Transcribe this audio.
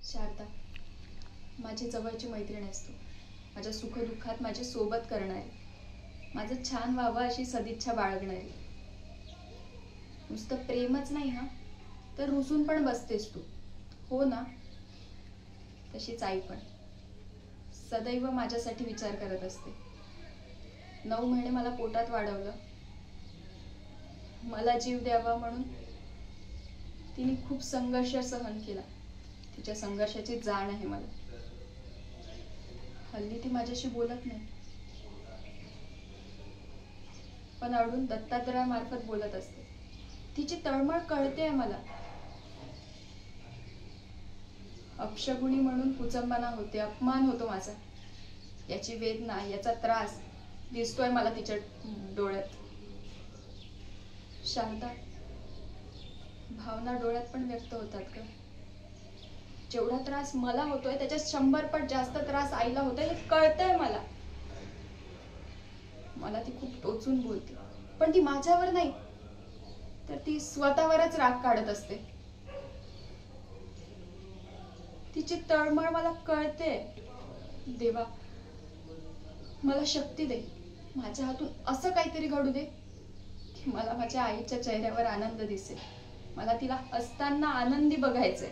शारदा, माझी जवळची मैत्रीण आहेस तू. माझ्या सुखदुःखात माझी सोबत करणारी, माझं छान व्हावं अशी सदिच्छा बाळगणारी. नुसतं प्रेमच नाही हा, तर रुसून पण बसतेस तू, हो ना? तशीच आई पण सदैव माझ्यासाठी विचार करत असते. 9 महिने मला पोटात वाढवलं, मला जीव द्यावा म्हणून तिने खूप संघर्ष सहन केला. तिच्या संघर्षाची जाण आहे मला. हल्ली ती माझ्याशी बोलत नाही, पण अडून दत्तात्रया मार्फत बोलत असते. तिची तळमळ कळते मला. अपशकुनी म्हणून कुचंबना होते, अपमान होतो माझा. याची वेदना, याचा त्रास दिसतोय मला तिच्या डोळ्यात. शारदा, भावना डोळ्यात पण व्यक्त होतात का? जेवढा त्रास मला होतोय त्याच्यात 100 पट जास्त त्रास आईला होतोय, हे कळतंय मला. मला ती खूप टोचून बोलते, पण ती माझ्यावर नाही, तर ती स्वतःवरच राग काढत असते. तिची तळमळ मला कळते. देवा, मला शक्ती दे. माझ्या हातून असं काहीतरी घडू दे की मला माझ्या आईच्या चेहऱ्यावर आनंद दिसेल. मला तिला हसताना आनंदी बघायचंय.